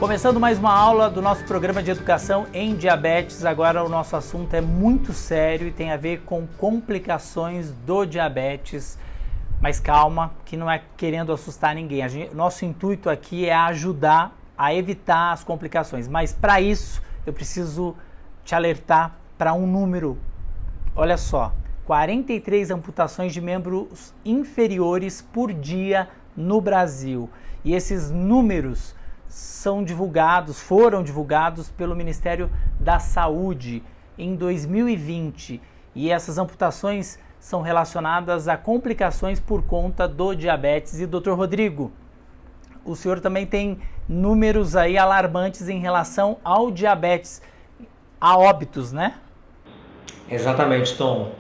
Começando mais uma aula do nosso programa de educação em diabetes. Agora o nosso assunto é muito sério e tem a ver com complicações do diabetes. Mas calma, que não é querendo assustar ninguém. Nosso intuito aqui é ajudar a evitar as complicações. Mas para isso eu preciso te alertar para um número. Olha só, 43 amputações de membros inferiores por dia no Brasil. E esses números foram divulgados pelo Ministério da Saúde em 2020, e essas amputações são relacionadas a complicações por conta do diabetes. E Dr. Rodrigo, o senhor também tem números aí alarmantes em relação ao diabetes, a óbitos, né? Exatamente, Tom.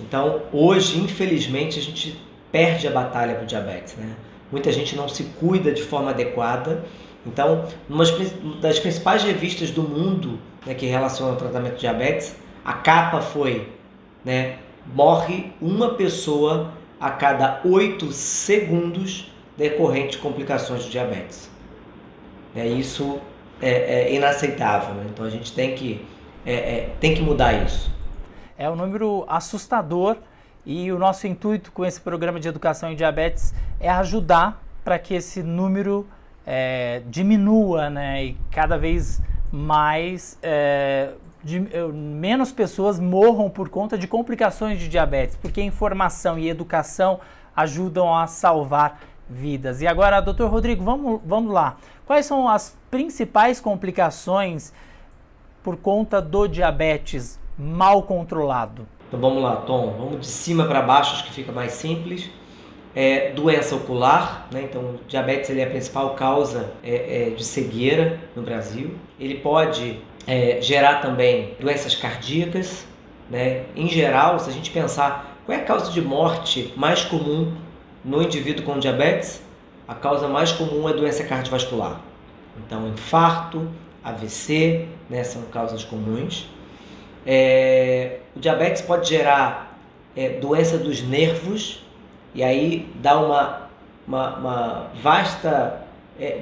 Então, hoje, infelizmente, a gente perde a batalha para o diabetes, né? Muita gente não se cuida de forma adequada. Então, uma das principais revistas do mundo, né, que relaciona o tratamento de diabetes, a capa foi, né, morre uma pessoa a cada 8 segundos decorrente de complicações de diabetes. Isso é inaceitável, né? Então a gente tem que mudar isso. É um número assustador e o nosso intuito com esse programa de educação em diabetes é ajudar para que esse número diminua, né, e cada vez mais menos pessoas morram por conta de complicações de diabetes, porque informação e educação ajudam a salvar vidas. E agora, Dr. Rodrigo, vamos lá. Quais são as principais complicações por conta do diabetes mal controlado? Então vamos lá, Tom. Vamos de cima para baixo, acho que fica mais simples. Doença ocular, né? Então o diabetes ele é a principal causa de cegueira no Brasil. Ele pode gerar também doenças cardíacas, né? Em geral, se a gente pensar qual é a causa de morte mais comum no indivíduo com diabetes, a causa mais comum é doença cardiovascular. Então infarto, AVC, né, são causas comuns. O diabetes pode gerar doença dos nervos, e aí dá uma vasta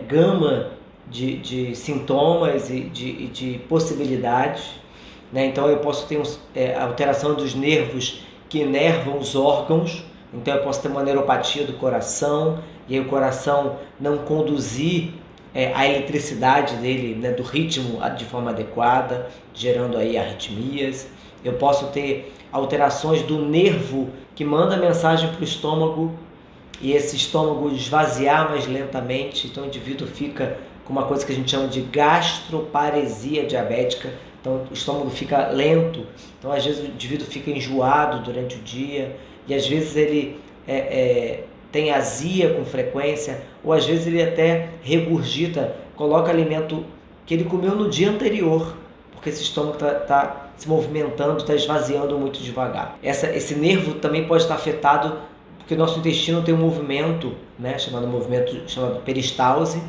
gama de sintomas e de possibilidades, né? Então eu posso ter alteração dos nervos que inervam os órgãos, então eu posso ter uma neuropatia do coração, e aí o coração não conduzir a eletricidade dele, né, do ritmo de forma adequada, gerando aí arritmias. Eu posso ter alterações do nervo que manda mensagem para o estômago e esse estômago esvaziar mais lentamente, então o indivíduo fica com uma coisa que a gente chama de gastroparesia diabética, então o estômago fica lento, então às vezes o indivíduo fica enjoado durante o dia e às vezes ele tem azia com frequência, ou às vezes ele até regurgita, coloca alimento que ele comeu no dia anterior, porque esse estômago está se movimentando, está esvaziando muito devagar. Esse nervo também pode estar afetado porque o nosso intestino tem um movimento, né, chamado peristalse,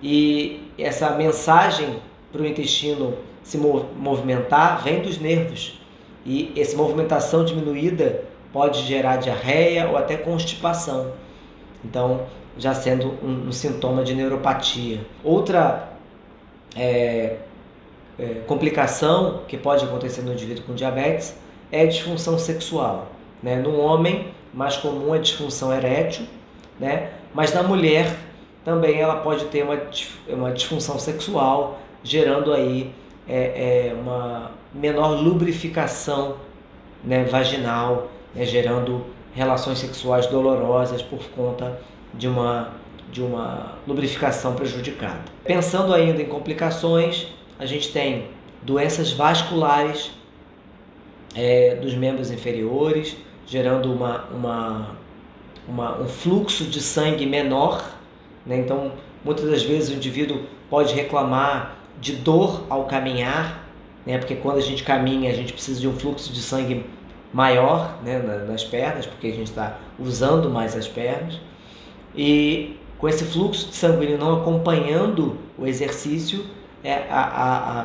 e essa mensagem para o intestino se movimentar vem dos nervos, e essa movimentação diminuída pode gerar diarreia ou até constipação, então já sendo um sintoma de neuropatia. Outra complicação que pode acontecer no indivíduo com diabetes é a disfunção sexual, né? No homem, mais comum é a disfunção erétil, né? Mas na mulher também ela pode ter uma disfunção sexual, gerando aí uma menor lubrificação, né, vaginal, né, gerando relações sexuais dolorosas por conta de uma lubrificação prejudicada. Pensando ainda em complicações, a gente tem doenças vasculares dos membros inferiores, gerando um fluxo de sangue menor, né? Então, muitas das vezes o indivíduo pode reclamar de dor ao caminhar, né? Porque quando a gente caminha, a gente precisa de um fluxo de sangue maior, né, nas pernas, porque a gente está usando mais as pernas. E com esse fluxo de sangue não acompanhando o exercício,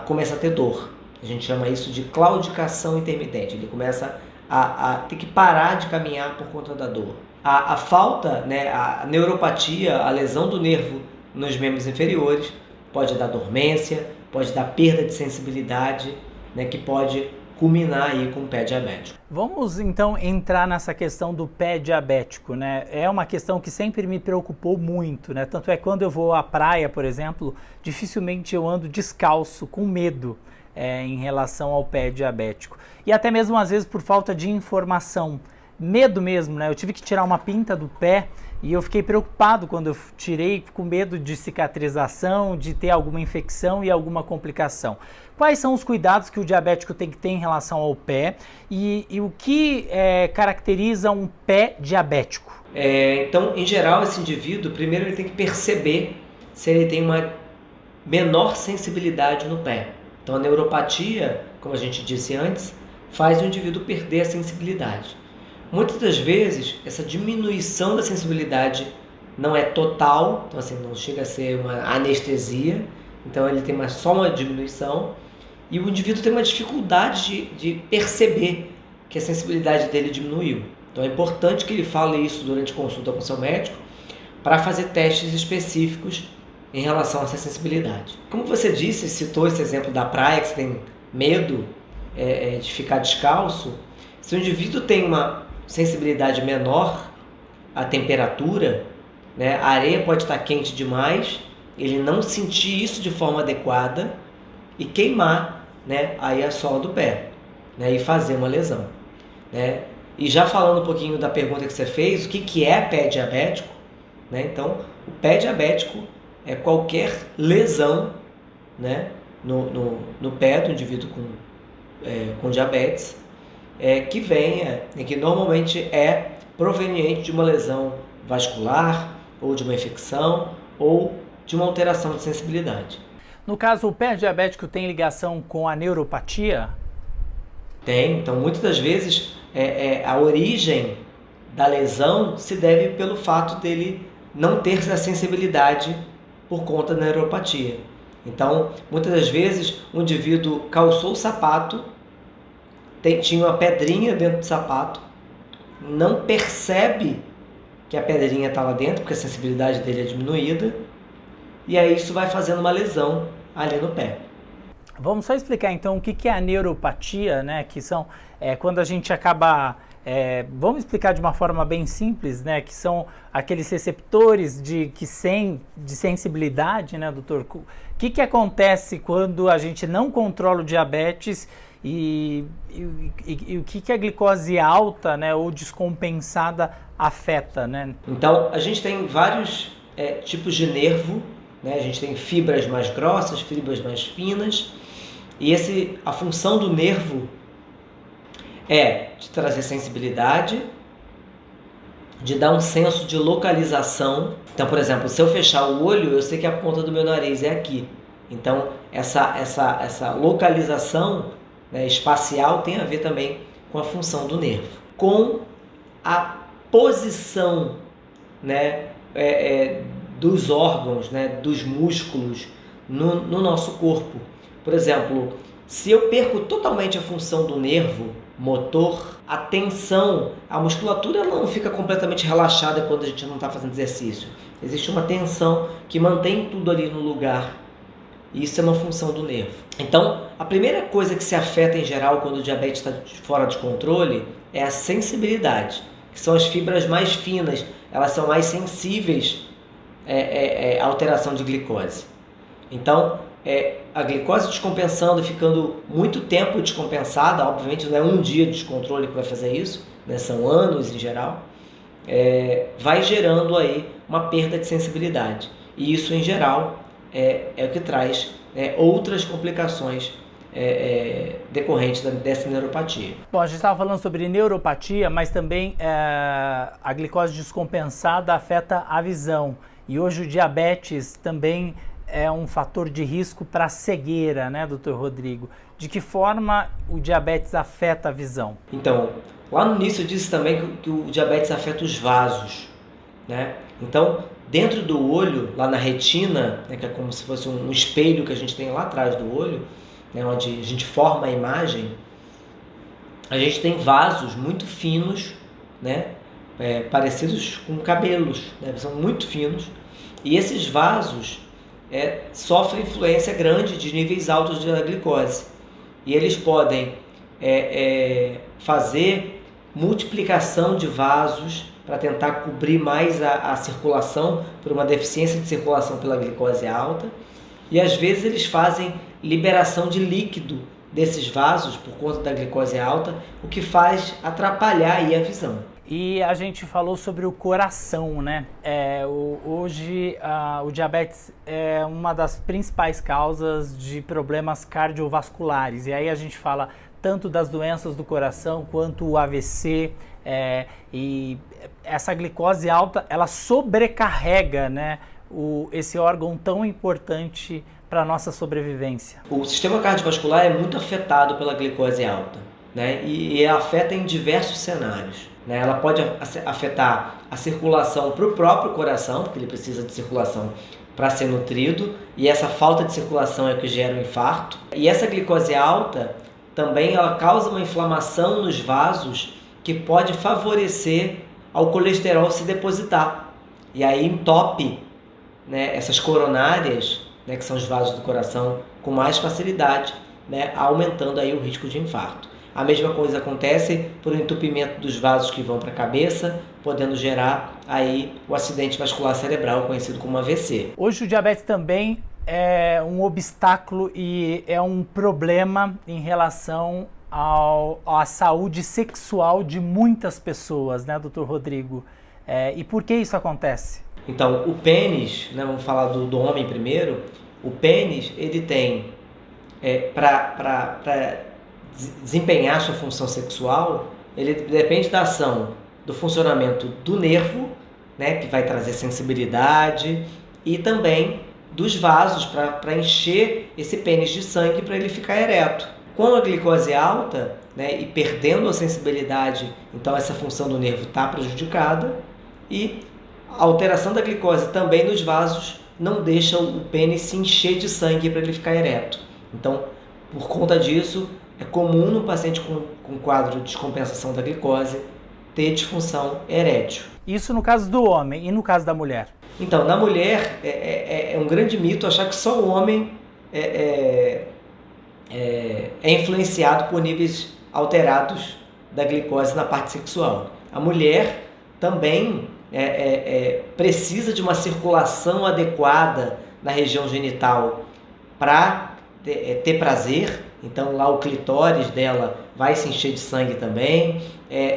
começa a ter dor. A gente chama isso de claudicação intermitente. Ele começa a ter que parar de caminhar por conta da dor. A falta, né, a neuropatia, a lesão do nervo nos membros inferiores pode dar dormência, pode dar perda de sensibilidade, né, que pode culminar aí com o pé diabético. Vamos então entrar nessa questão do pé diabético, né? É uma questão que sempre me preocupou muito, né? Tanto é que quando eu vou à praia, por exemplo, dificilmente eu ando descalço, com medo em relação ao pé diabético. E até mesmo às vezes por falta de informação. Medo mesmo, né? Eu tive que tirar uma pinta do pé e eu fiquei preocupado quando eu tirei, com medo de cicatrização, de ter alguma infecção e alguma complicação. Quais são os cuidados que o diabético tem que ter em relação ao pé e o que caracteriza um pé diabético? Então, em geral, esse indivíduo, primeiro ele tem que perceber se ele tem uma menor sensibilidade no pé. Então, a neuropatia, como a gente disse antes, faz o indivíduo perder a sensibilidade. Muitas das vezes, essa diminuição da sensibilidade não é total, então assim, não chega a ser uma anestesia, então ele tem só uma diminuição, e o indivíduo tem uma dificuldade de perceber que a sensibilidade dele diminuiu. Então é importante que ele fale isso durante consulta com seu médico para fazer testes específicos em relação a essa sensibilidade. Como você disse, citou esse exemplo da praia, que você tem medo de ficar descalço, se o indivíduo tem uma sensibilidade menor à temperatura, né, a areia pode estar quente demais, ele não sentir isso de forma adequada e queimar, né, aí a sola do pé, né, e fazer uma lesão, né? E já falando um pouquinho da pergunta que você fez, o que é pé diabético, né? Então, o pé diabético é qualquer lesão, né, no pé do indivíduo com diabetes, que normalmente é proveniente de uma lesão vascular, ou de uma infecção, ou de uma alteração de sensibilidade. No caso, o pé diabético tem ligação com a neuropatia? Tem, então muitas das vezes a origem da lesão se deve pelo fato dele não ter essa sensibilidade por conta da neuropatia. Então, muitas das vezes, o indivíduo calçou o sapato, tinha uma pedrinha dentro do sapato, não percebe que a pedrinha está lá dentro, porque a sensibilidade dele é diminuída, e aí isso vai fazendo uma lesão ali no pé. Vamos só explicar então o que é a neuropatia, né? Que são quando a gente acaba... vamos explicar de uma forma bem simples, né? Que são aqueles receptores de sensibilidade, né, doutor? O que acontece quando a gente não controla o diabetes e o que a glicose alta, né, ou descompensada afeta, né? Então, a gente tem vários tipos de nervo, né? A gente tem fibras mais grossas, fibras mais finas, e a função do nervo é de trazer sensibilidade, de dar um senso de localização. Então, por exemplo, se eu fechar o olho, eu sei que a ponta do meu nariz é aqui. Então, essa localização, né, espacial tem a ver também com a função do nervo. Com a posição, né, dos órgãos, né, dos músculos no nosso corpo. Por exemplo, se eu perco totalmente a função do nervo motor, a tensão, a musculatura não fica completamente relaxada quando a gente não está fazendo exercício. Existe uma tensão que mantém tudo ali no lugar. Isso é uma função do nervo. Então, a primeira coisa que se afeta em geral quando o diabetes está fora de controle é a sensibilidade, que são as fibras mais finas, elas são mais sensíveis à alteração de glicose. Então, a glicose descompensando, ficando muito tempo descompensada, obviamente não é um dia de descontrole que vai fazer isso, né? São anos em geral, vai gerando aí uma perda de sensibilidade. E isso em geral é o que traz outras complicações decorrentes dessa neuropatia. Bom, a gente estava falando sobre neuropatia, mas também a glicose descompensada afeta a visão. E hoje o diabetes também é um fator de risco para a cegueira, né, doutor Rodrigo? De que forma o diabetes afeta a visão? Então, lá no início eu disse também que o diabetes afeta os vasos, né? Então, dentro do olho, lá na retina, né, que é como se fosse um espelho que a gente tem lá atrás do olho, né, onde a gente forma a imagem, a gente tem vasos muito finos, né, parecidos com cabelos, né, são muito finos, e esses vasos sofrem influência grande de níveis altos da glicose. E eles podem fazer multiplicação de vasos para tentar cobrir mais a circulação por uma deficiência de circulação pela glicose alta. E às vezes eles fazem liberação de líquido desses vasos por conta da glicose alta, o que faz atrapalhar aí a visão. E a gente falou sobre o coração, né? Hoje o diabetes é uma das principais causas de problemas cardiovasculares. E aí a gente fala tanto das doenças do coração quanto o AVC. E essa glicose alta, ela sobrecarrega, né, esse órgão tão importante para a nossa sobrevivência. O sistema cardiovascular é muito afetado pela glicose alta, né? E afeta em diversos cenários. Ela pode afetar a circulação para o próprio coração, porque ele precisa de circulação para ser nutrido, e essa falta de circulação é o que gera o infarto. E essa glicose alta também ela causa uma inflamação nos vasos que pode favorecer ao colesterol se depositar. E aí entope, né, essas coronárias, né, que são os vasos do coração, com mais facilidade, né, aumentando aí o risco de infarto. A mesma coisa acontece por entupimento dos vasos que vão para a cabeça, podendo gerar aí o acidente vascular cerebral, conhecido como AVC. Hoje o diabetes também é um obstáculo e é um problema em relação à saúde sexual de muitas pessoas, né, Dr. Rodrigo? E por que isso acontece? Então, o pênis, né, vamos falar do homem primeiro, o pênis ele tem, para desempenhar sua função sexual, ele depende da ação do funcionamento do nervo, né, que vai trazer sensibilidade, e também dos vasos para encher esse pênis de sangue para ele ficar ereto. Com a glicose alta, né, e perdendo a sensibilidade, então essa função do nervo está prejudicada, e a alteração da glicose também nos vasos não deixa o pênis se encher de sangue para ele ficar ereto. Então, por conta disso, é comum no paciente com quadro de descompensação da glicose ter disfunção erétil. Isso no caso do homem e no caso da mulher? Então, na mulher é um grande mito achar que só o homem é influenciado por níveis alterados da glicose na parte sexual. A mulher também precisa de uma circulação adequada na região genital para ter prazer. Então lá o clitóris dela vai se encher de sangue também,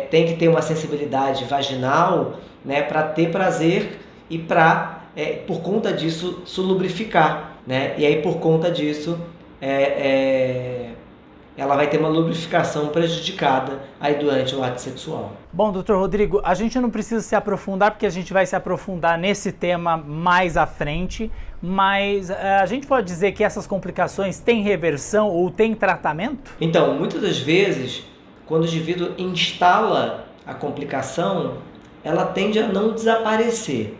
tem que ter uma sensibilidade vaginal, né, para ter prazer e para, por conta disso, se lubrificar, né? E aí por conta disso ela vai ter uma lubrificação prejudicada aí durante o ato sexual. Bom, doutor Rodrigo, a gente não precisa se aprofundar, porque a gente vai se aprofundar nesse tema mais à frente, mas a gente pode dizer que essas complicações têm reversão ou têm tratamento? Então, muitas das vezes, quando o indivíduo instala a complicação, ela tende a não desaparecer,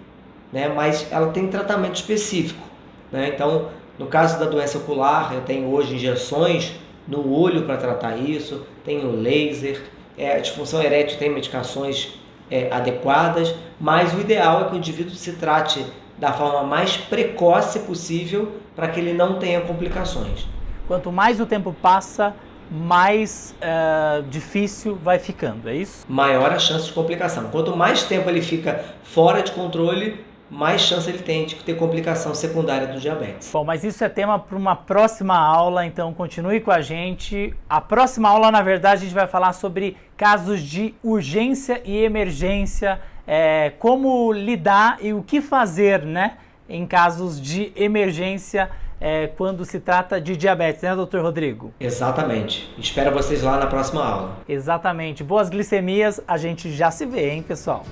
né? Mas ela tem tratamento específico, né? Então, no caso da doença ocular, eu tenho hoje injeções no olho para tratar isso, tem o laser, a disfunção erétil tem medicações adequadas, mas o ideal é que o indivíduo se trate da forma mais precoce possível para que ele não tenha complicações. Quanto mais o tempo passa, mais difícil vai ficando, é isso? Maior a chance de complicação. Quanto mais tempo ele fica fora de controle, mais chance ele tem de ter complicação secundária do diabetes. Bom, mas isso é tema para uma próxima aula, então continue com a gente. A próxima aula, na verdade, a gente vai falar sobre casos de urgência e emergência, como lidar e o que fazer, né, em casos de emergência quando se trata de diabetes, né, doutor Rodrigo? Exatamente. Espero vocês lá na próxima aula. Exatamente. Boas glicemias, a gente já se vê, hein, pessoal?